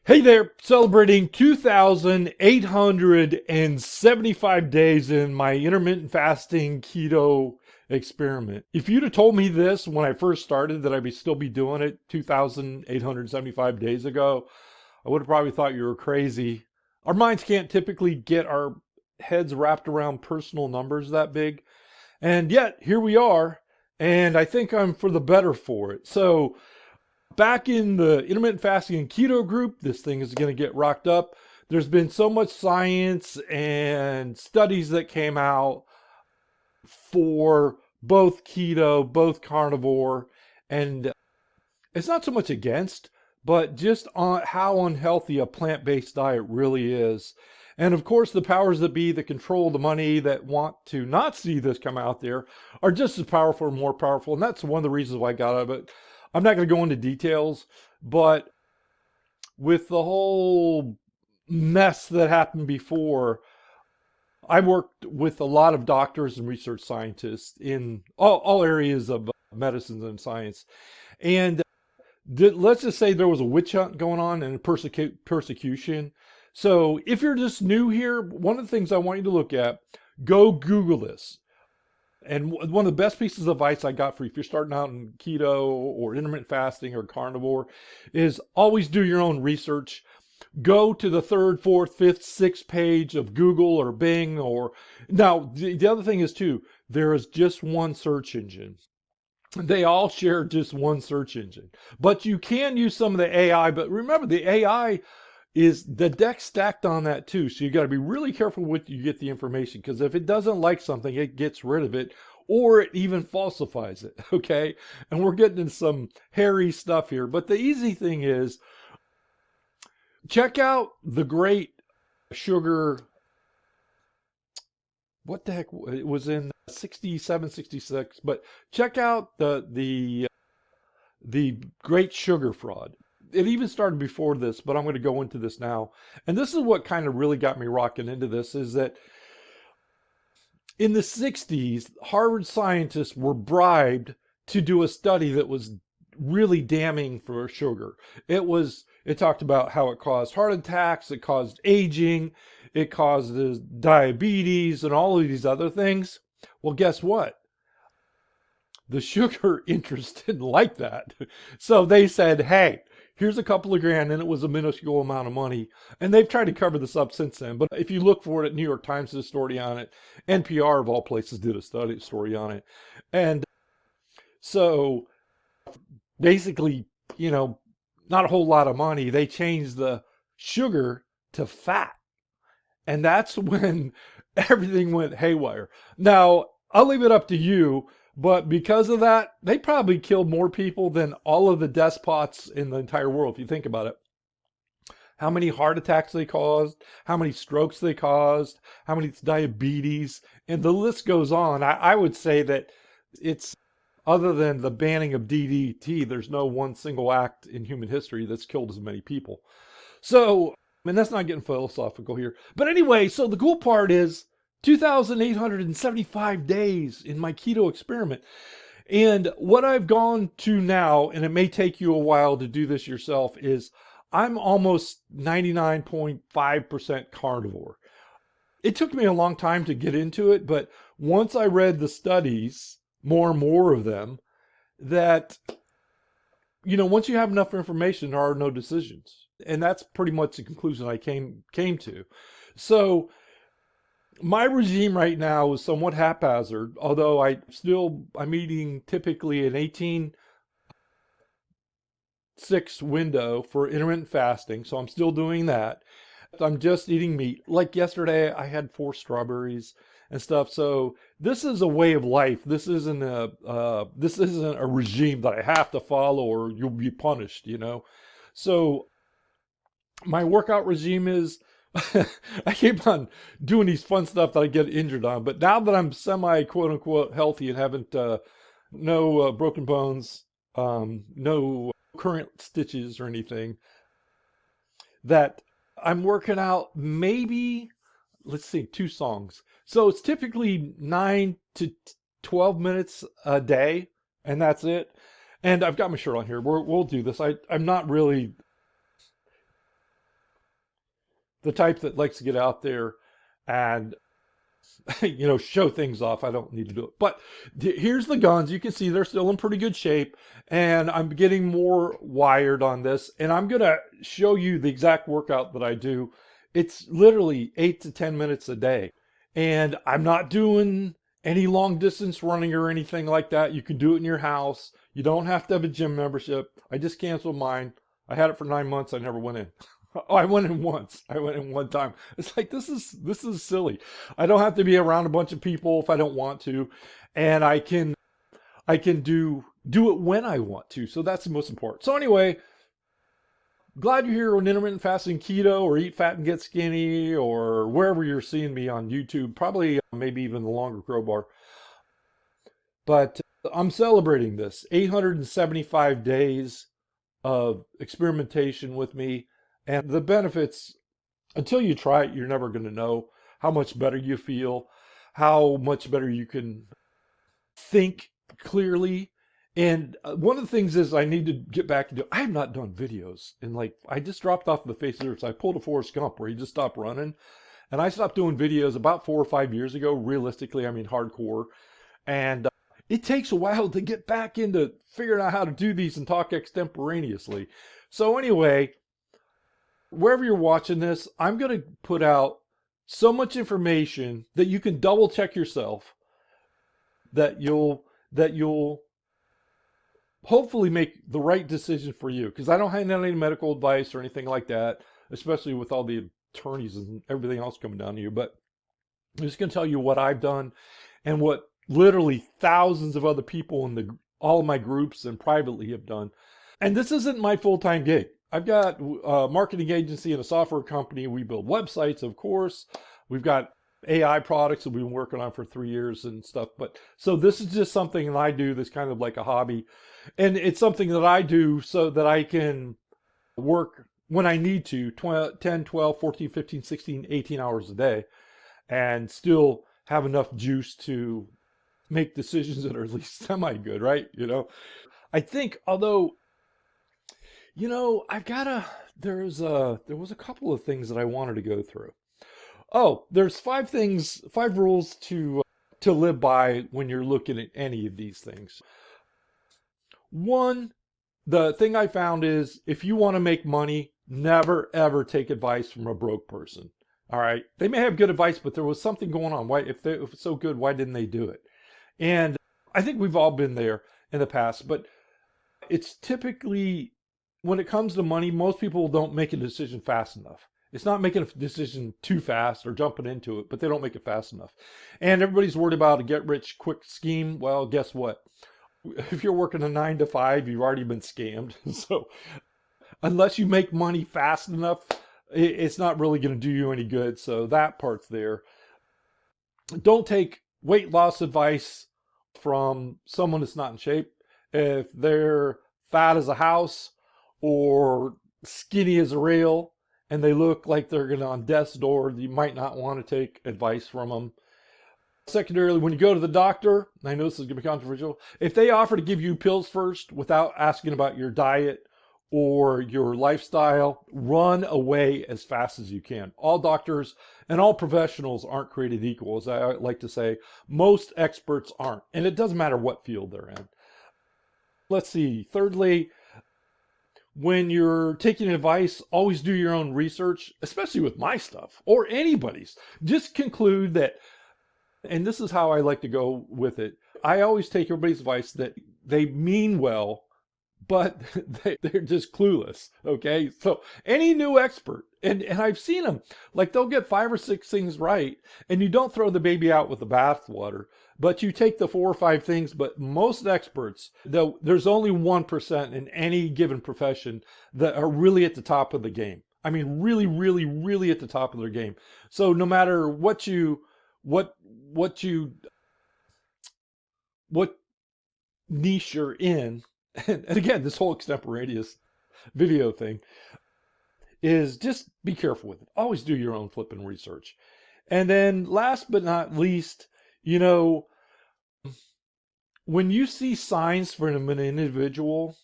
Hey there, celebrating 2,875 days in my intermittent fasting keto experiment. If you'd have told me this when I first started that I'd still be doing it 2,875 days ago, I would have probably thought you were crazy. Our minds can't typically get our heads wrapped around personal numbers that big. And yet, here we are, and I think I'm for the better for it. So, back in the intermittent fasting and keto group, this thing is going to get rocked up. There's been so much science and studies that came out for both keto, both carnivore, and it's not so much against, but just on how unhealthy a plant-based diet really is. And of course, the powers that be that control the money that want to not see this come out there are just as powerful or more powerful. And that's one of the reasons why I got out of it. I'm not going to go into details, but with the whole mess that happened before, I worked with a lot of doctors and research scientists in all areas of medicine and science. And let's just say there was a witch hunt going on and persecution. So if you're just new here, one of the things I want you to look at, go Google this. And one of the best pieces of advice I got for you if you're starting out in keto or intermittent fasting or carnivore is always do your own research. Go to the third, fourth, fifth, sixth page of Google or Bing or now the other thing is too, there is just one search engine. They all share just one search engine, but you can use some of the AI. But remember, the AI is the deck stacked on that too. So you got to be really careful what you get the information because if it doesn't like something, it gets rid of it or it even falsifies it. Okay. And we're getting into some hairy stuff here. But the easy thing is check out the great sugar. What the heck? It was in 67, 66, but check out the great sugar fraud. It even started before this, but I'm going to go into this now. And this is what kind of really got me rocking into this is that in the 60s, Harvard scientists were bribed to do a study that was really damning for sugar. It talked about how it caused heart attacks, it caused aging, it causes diabetes and all of these other things. Well, guess what? The sugar interest didn't like that. So they said, hey, here's a couple of grand, and it was a minuscule amount of money. And they've tried to cover this up since then. But if you look for it, New York Times did a story on it. NPR, of all places, did a story on it. And so basically, not a whole lot of money. They changed the sugar to fat. And that's when everything went haywire. Now, I'll leave it up to you, but because of that, they probably killed more people than all of the despots in the entire world, if you think about it. How many heart attacks they caused, how many strokes they caused, how many diabetes, and the list goes on. I would say that it's, other than the banning of DDT, there's no one single act in human history that's killed as many people. So, and that's not getting philosophical here. But anyway, so the cool part is 2,875 days in my keto experiment. And what I've gone to now, and it may take you a while to do this yourself, is I'm almost 99.5% carnivore. It took me a long time to get into it, but once I read the studies, more and more of them, that, once you have enough information, there are no decisions. And that's pretty much the conclusion I came to. So my regime right now is somewhat haphazard, although I'm eating typically an 18-6 window for intermittent fasting. So I'm still doing that. I'm just eating meat. Like yesterday, I had 4 strawberries and stuff. So this is a way of life. This isn't a regime that I have to follow or you'll be punished, So my workout regime is I keep on doing these fun stuff that I get injured on. But now that I'm semi quote unquote healthy and haven't no broken bones, no current stitches or anything, that I'm working out maybe, let's see, 2 songs. So it's typically 9 to 12 minutes a day, and that's it. And I've got my shirt on here. We'll do this. I'm not really the type that likes to get out there and show things off. I don't need to do it. But here's the guns. You can see they're still in pretty good shape, and I'm getting more wired on this. And I'm gonna show you the exact workout that I do. It's literally 8 to 10 minutes a day, and I'm not doing any long distance running or anything like that. You can do it in your house. You don't have to have a gym membership. I just canceled mine. I had it for 9 months. I never went in. Oh, I went in once. I went in one time. It's like this is silly. I don't have to be around a bunch of people if I don't want to, and I can do it when I want to. So that's the most important. So anyway, glad you're here on intermittent fasting, keto, or eat fat and get skinny, or wherever you're seeing me on YouTube. Probably maybe even the longer crowbar. But I'm celebrating this 875 days of experimentation with me. And the benefits, until you try it, you're never going to know how much better you feel, how much better you can think clearly. And one of the things is I need to get back and do, I have not done videos. And like, I just dropped off the face of the earth. So I pulled a Forrest Gump where he just stopped running. And I stopped doing videos about 4 or 5 years ago. Realistically, I mean, hardcore. And it takes a while to get back into figuring out how to do these and talk extemporaneously. So anyway, wherever you're watching this, I'm going to put out so much information that you can double check yourself, that you'll hopefully make the right decision for you. Because I don't have any medical advice or anything like that, especially with all the attorneys and everything else coming down to you. But I'm just going to tell you what I've done and what literally thousands of other people in all of my groups and privately have done. And this isn't my full-time gig. I've got a marketing agency and a software company. We build websites, of course. We've got AI products that we've been working on for 3 years and stuff. But so this is just something that I do that's kind of like a hobby. And it's something that I do so that I can work when I need to, 10, 12, 14, 15, 16, 18 hours a day, and still have enough juice to make decisions that are at least semi-good, right? I think, although, there was a couple of things that I wanted to go through. Oh, there's 5 rules to live by when you're looking at any of these things. One, the thing I found is if you want to make money, never ever take advice from a broke person. All right. They may have good advice, but there was something going on. Why, if it's so good, why didn't they do it? And I think we've all been there in the past, but it's typically, when it comes to money, most people don't make a decision fast enough. It's not making a decision too fast or jumping into it, but they don't make it fast enough. And everybody's worried about a get rich quick scheme. Well, guess what? If you're working a 9 to 5, you've already been scammed. So unless you make money fast enough, it's not really going to do you any good. So that part's there. Don't take weight loss advice from someone that's not in shape. If they're fat as a house or skinny as a rail and they look like they're going to on death's door, you might not want to take advice from them. Secondarily, when you go to the doctor, I know this is going to be controversial, if they offer to give you pills first without asking about your diet or your lifestyle, run away as fast as you can. All doctors and all professionals aren't created equal. As I like to say, most experts aren't. And it doesn't matter what field they're in. Let's see. Thirdly, when you're taking advice, always do your own research, especially with my stuff or anybody's. Just conclude that, and this is how I like to go with it. I always take everybody's advice that they mean well, but they're just clueless. Okay. So any new expert, and I've seen them, like they'll get 5 or 6 things right, and you don't throw the baby out with the bathwater, but you take the 4 or 5 things. But most experts, though, there's only 1% in any given profession that are really at the top of the game. I mean, really, really, really at the top of their game. So no matter what niche you're in, and again, this whole extemporaneous video thing is just be careful with it. Always do your own flipping research. And then last but not least, when you see signs for an individual,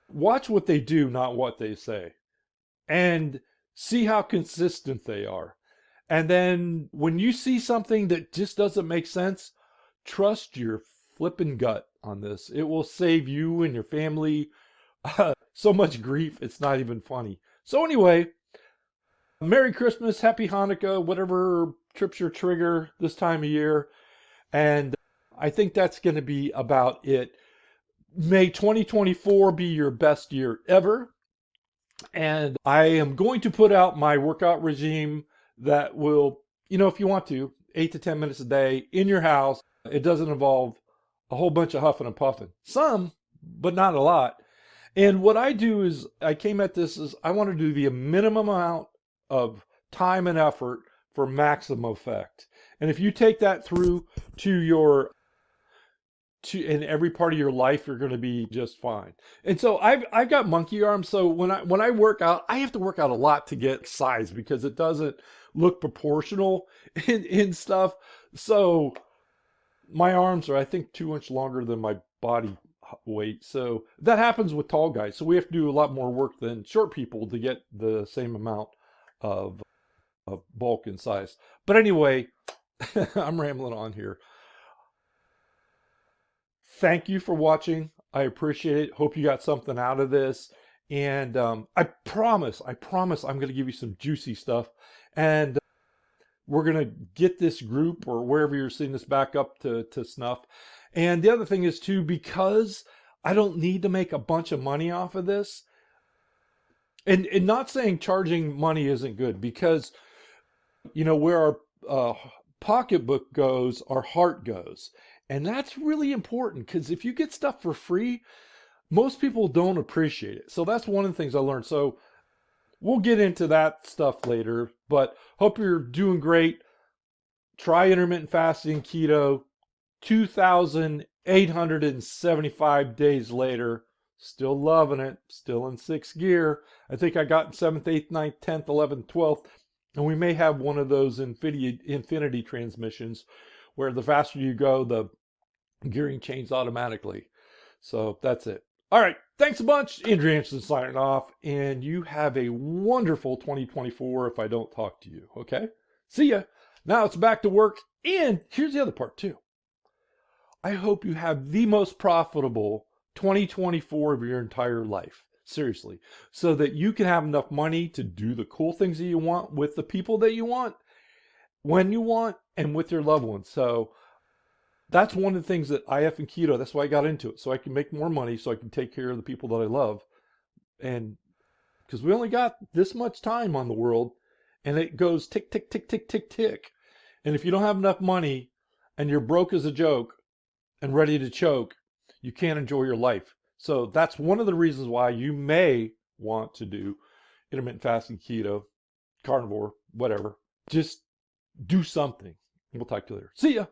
watch what they do, not what they say. And See how consistent they are. And then when you see something that just doesn't make sense, trust your flipping gut on this. It will save you and your family so much grief, it's not even funny. So anyway, Merry Christmas, Happy Hanukkah, whatever trips your trigger this time of year. And I think that's going to be about it. May 2024 be your best year ever. And I am going to put out my workout regime that will, if you want to, 8 to 10 minutes a day in your house. It doesn't involve a whole bunch of huffing and puffing. Some, but not a lot. And what I do is I came at this as I want to do the minimum amount of time and effort for maximum effect. And if you take that through in every part of your life, you're going to be just fine. And so I've got monkey arms. So when I work out, I have to work out a lot to get size because it doesn't look proportional in stuff. So my arms are, I think, 2 inches longer than my body weight. So that happens with tall guys. So we have to do a lot more work than short people to get the same amount of bulk and size. But anyway, I'm rambling on here. Thank you for watching. I appreciate it. Hope you got something out of this. And I promise I'm going to give you some juicy stuff. And we're going to get this group or wherever you're seeing this back up to snuff. And the other thing is too, because I don't need to make a bunch of money off of this, and not saying charging money isn't good, because, where our pocketbook goes, our heart goes. And that's really important, because if you get stuff for free, most people don't appreciate it. So that's one of the things I learned. So we'll get into that stuff later, but hope you're doing great. Try intermittent fasting, keto. 2,875 days later, still loving it, still in sixth gear. I think I got in 7th, 8th, 9th, 10th, 11th, 12th, and we may have one of those infinity transmissions where the faster you go, the gearing changes automatically. So that's it. All right, thanks a bunch. Andrew Anderson signing off, and you have a wonderful 2024 if I don't talk to you, okay? See ya. Now it's back to work, and here's the other part too. I hope you have the most profitable 2024 of your entire life. Seriously. So that you can have enough money to do the cool things that you want with the people that you want, when you want, and with your loved ones. So that's one of the things that I have in keto. That's why I got into it. So I can make more money so I can take care of the people that I love. And because we only got this much time on the world, and it goes tick, tick, tick, tick, tick, tick. And if you don't have enough money and you're broke as a joke, and ready to choke, you can't enjoy your life. So that's one of the reasons why you may want to do intermittent fasting, keto, carnivore, whatever. Just do something. We'll talk to you later. See ya.